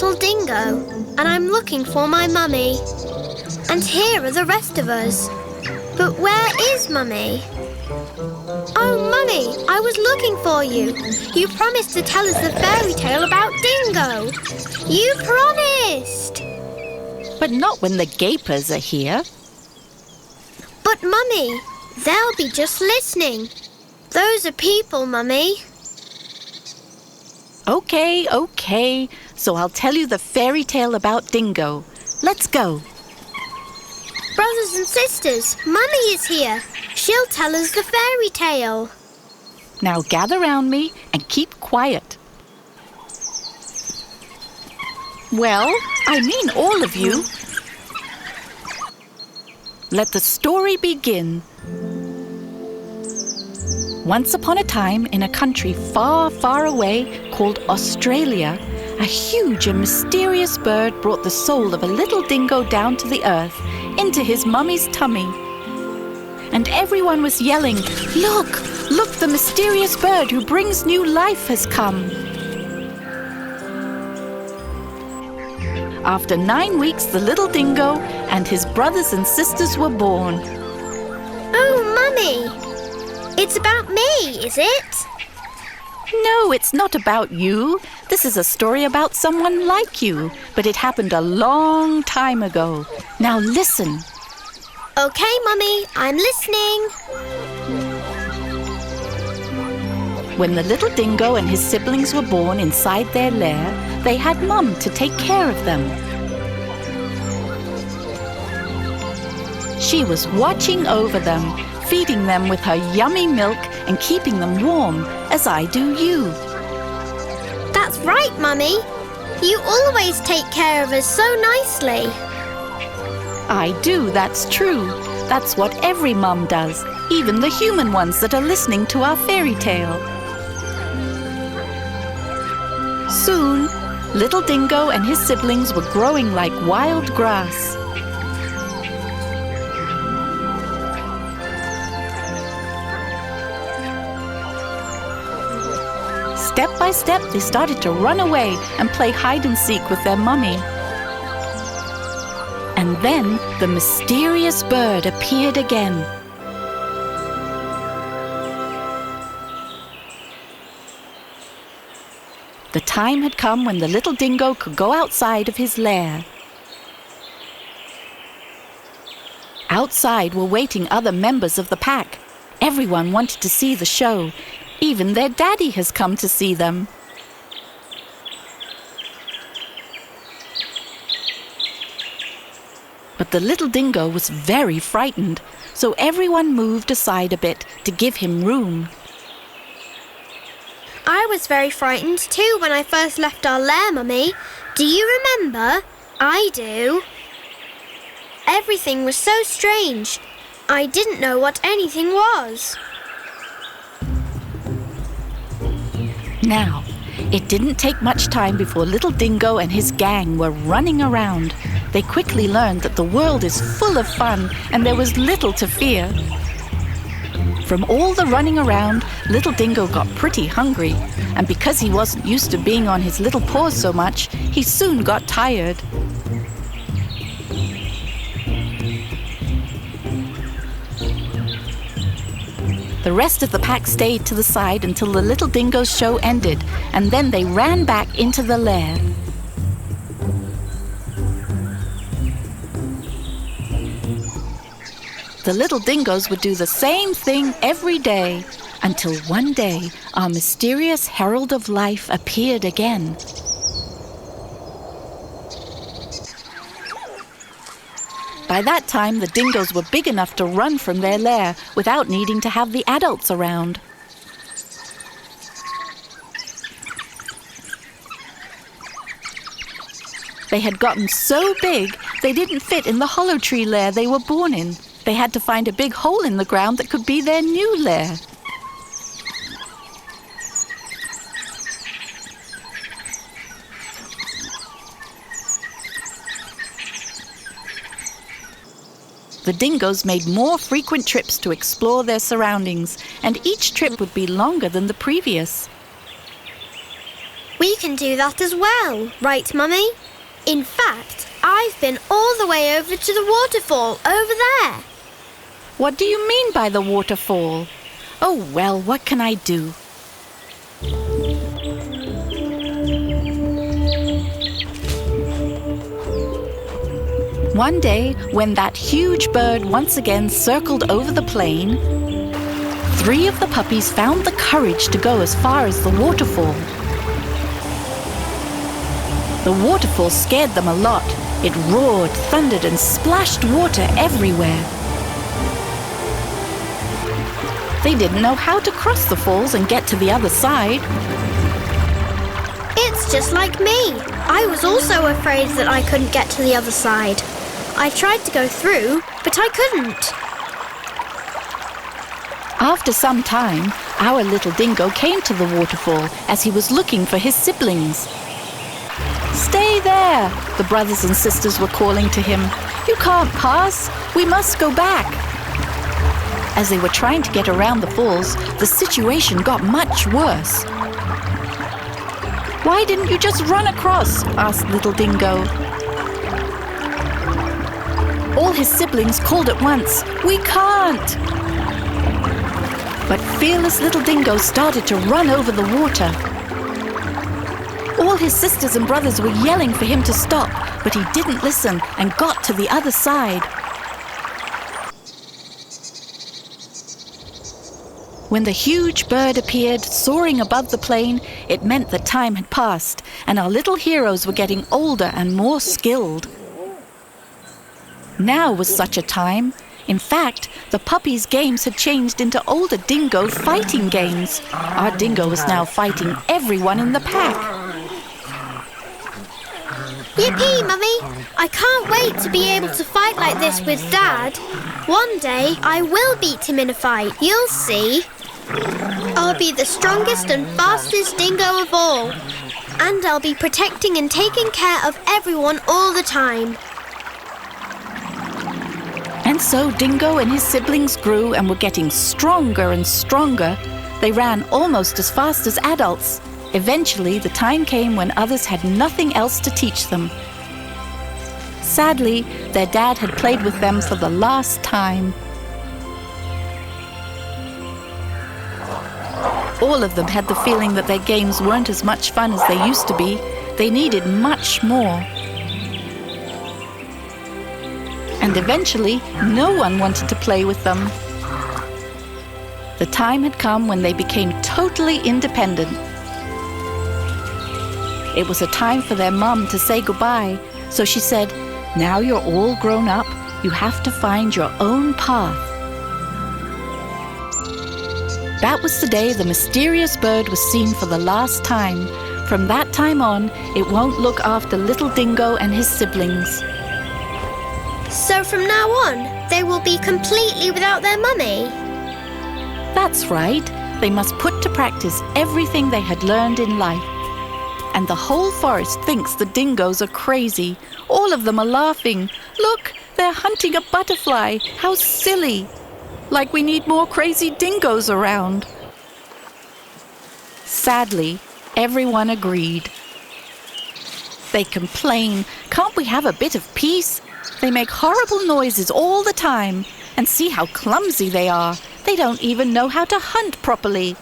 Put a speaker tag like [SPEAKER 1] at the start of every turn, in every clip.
[SPEAKER 1] little dingo, and I'm looking for my mummy. And here are the rest of us. But where is Mummy? Oh, Mummy, I was looking for you. You promised to tell us the fairy tale about Dingo. You promised!
[SPEAKER 2] But not when the gapers are here.
[SPEAKER 1] But, Mummy, they'll be just listening. Those are people, Mummy.
[SPEAKER 2] Okay. So I'll tell you the fairy tale about Dingo. Let's go.
[SPEAKER 1] Brothers and sisters, Mummy is here. She'll tell us the fairy tale.
[SPEAKER 2] Now gather round me and keep quiet. Well, I mean all of you. Let the story begin. Once upon a time, in a country far, far away called Australia, a huge and mysterious bird brought the soul of a little dingo down to the earth, into his mummy's tummy. And everyone was yelling, "Look! Look, the mysterious bird who brings new life has come!" After 9 weeks, the little dingo and his brothers and sisters were born.
[SPEAKER 1] Oh, Mummy! It's about me, is it?
[SPEAKER 2] No, it's not about you. This is a story about someone like you, but it happened a long time ago. Now listen.
[SPEAKER 1] Okay, Mummy, I'm listening.
[SPEAKER 2] When the little dingo and his siblings were born inside their lair, they had Mum to take care of them. She was watching over them, feeding them with her yummy milk and keeping them warm, as I do you.
[SPEAKER 1] That's right, Mummy. You always take care of us so nicely.
[SPEAKER 2] I do, that's true. That's what every mum does, even the human ones that are listening to our fairy tale. Soon, little Dingo and his siblings were growing like wild grass. Step by step, they started to run away and play hide and seek with their mummy. And then the mysterious bird appeared again. The time had come when the little dingo could go outside of his lair. Outside were waiting other members of the pack. Everyone wanted to see the show. Even their daddy has come to see them. But the little dingo was very frightened, so everyone moved aside a bit to give him room.
[SPEAKER 1] I was very frightened too when I first left our lair, Mummy. Do you remember? I do. Everything was so strange. I didn't know what anything was.
[SPEAKER 2] Now, it didn't take much time before little Dingo and his gang were running around. They quickly learned that the world is full of fun and there was little to fear. From all the running around, little Dingo got pretty hungry, and because he wasn't used to being on his little paws so much, he soon got tired. The rest of the pack stayed to the side until the little dingo's show ended, and then they ran back into the lair. The little dingoes would do the same thing every day, until one day our mysterious herald of life appeared again. By that time, the dingoes were big enough to run from their lair without needing to have the adults around. They had gotten so big, they didn't fit in the hollow tree lair they were born in. They had to find a big hole in the ground that could be their new lair. The dingoes made more frequent trips to explore their surroundings, and each trip would be longer than the previous.
[SPEAKER 1] We can do that as well, right, Mummy? In fact, I've been all the way over to the waterfall over there.
[SPEAKER 2] What do you mean by the waterfall? Oh, well, what can I do? One day, when that huge bird once again circled over the plain, 3 of the puppies found the courage to go as far as the waterfall. The waterfall scared them a lot. It roared, thundered, and splashed water everywhere. They didn't know how to cross the falls and get to the other side.
[SPEAKER 1] It's just like me. I was also afraid that I couldn't get to the other side. I tried to go through, but I couldn't.
[SPEAKER 2] After some time, our little Dingo came to the waterfall as he was looking for his siblings. "Stay there," the brothers and sisters were calling to him. "You can't pass. We must go back." As they were trying to get around the falls, the situation got much worse. "Why didn't you just run across?" asked little Dingo. All his siblings called at once, "We can't!" But fearless little Dingo started to run over the water. All his sisters and brothers were yelling for him to stop, but he didn't listen and got to the other side. When the huge bird appeared soaring above the plain, it meant that time had passed, and our little heroes were getting older and more skilled. Now was such a time. In fact, the puppies' games had changed into older Dingo fighting games. Our Dingo was now fighting everyone in the pack.
[SPEAKER 1] Yippee, Mummy! I can't wait to be able to fight like this with Dad. One day I will beat him in a fight, you'll see. I'll be the strongest and fastest Dingo of all. And I'll be protecting and taking care of everyone all the time.
[SPEAKER 2] And so Dingo and his siblings grew and were getting stronger and stronger. They ran almost as fast as adults. Eventually, the time came when others had nothing else to teach them. Sadly, their dad had played with them for the last time. All of them had the feeling that their games weren't as much fun as they used to be. They needed much more. And eventually, no one wanted to play with them. The time had come when they became totally independent. It was a time for their mum to say goodbye, so she said, "Now you're all grown up, you have to find your own path." That was the day the mysterious bird was seen for the last time. From that time on, it won't look after little Dingo and his siblings.
[SPEAKER 1] So from now on, they will be completely without their mummy?
[SPEAKER 2] That's right. They must put to practice everything they had learned in life. And the whole forest thinks the dingoes are crazy. All of them are laughing. "Look, they're hunting a butterfly. How silly. Like we need more crazy dingoes around." Sadly, everyone agreed. They complain, "Can't we have a bit of peace? They make horrible noises all the time. And see how clumsy they are. They don't even know how to hunt properly."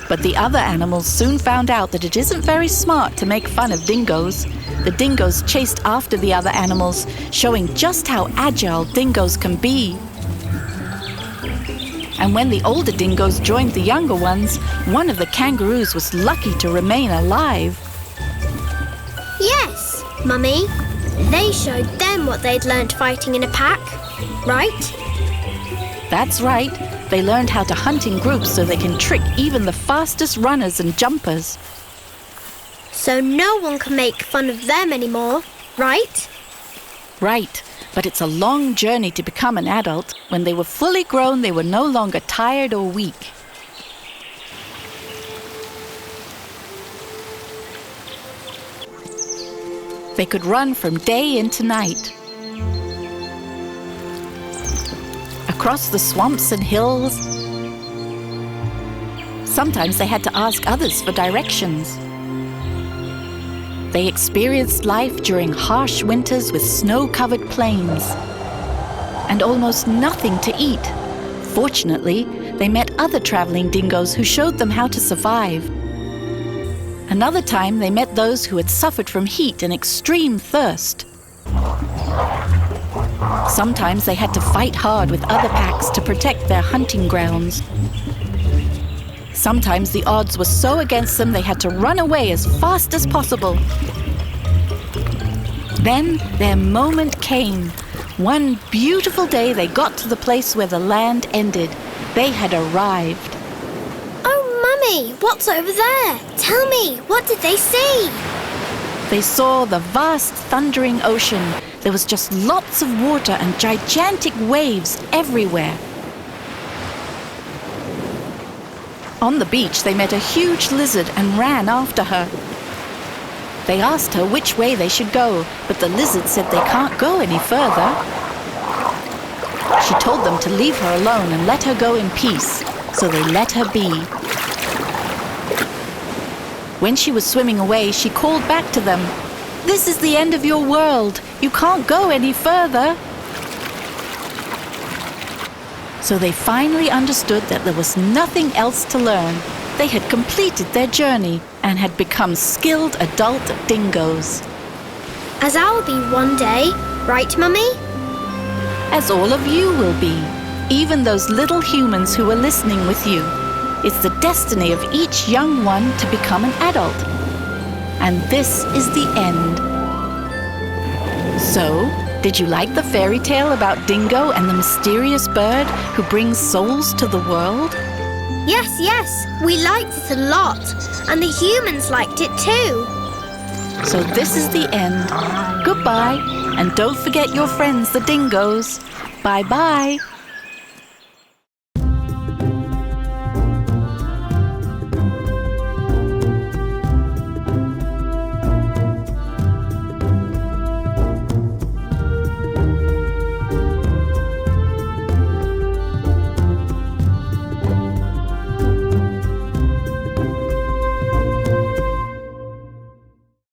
[SPEAKER 2] But the other animals soon found out that it isn't very smart to make fun of dingoes. The dingoes chased after the other animals, showing just how agile dingoes can be. And when the older dingoes joined the younger ones, one of the kangaroos was lucky to remain alive.
[SPEAKER 1] Yes, Mummy. They showed them what they'd learned fighting in a pack, right?
[SPEAKER 2] That's right. They learned how to hunt in groups so they can trick even the fastest runners and jumpers.
[SPEAKER 1] So no one can make fun of them anymore, right?
[SPEAKER 2] Right, but it's a long journey to become an adult. When they were fully grown, they were no longer tired or weak. They could run from day into night. Across the swamps and hills, Sometimes they had to ask others for directions. They experienced life during harsh winters with snow-covered plains and almost nothing to eat. Fortunately, they met other traveling dingoes who showed them how to survive. Another time, they met those who had suffered from heat and extreme thirst. Sometimes they had to fight hard with other packs to protect their hunting grounds. Sometimes the odds were so against them they had to run away as fast as possible. Then their moment came. One beautiful day they got to the place where the land ended. They had arrived.
[SPEAKER 1] Oh, Mummy, what's over there? Tell me, what did they see?
[SPEAKER 2] They saw the vast thundering ocean. There was just lots of water and gigantic waves everywhere. On the beach, they met a huge lizard and ran after her. They asked her which way they should go, but the lizard said they can't go any further. She told them to leave her alone and let her go in peace, so they let her be. When she was swimming away, she called back to them, "This is the end of your world. You can't go any further." So they finally understood that there was nothing else to learn. They had completed their journey and had become skilled adult dingoes.
[SPEAKER 1] As I'll be one day, right, Mummy?
[SPEAKER 2] As all of you will be, even those little humans who are listening with you. It's the destiny of each young one to become an adult. And this is the end. So, did you like the fairy tale about Dingo and the mysterious bird who brings souls to the world?
[SPEAKER 1] Yes, we liked it a lot. And the humans liked it too.
[SPEAKER 2] So this is the end. Goodbye, and don't forget your friends, the dingoes. Bye-bye.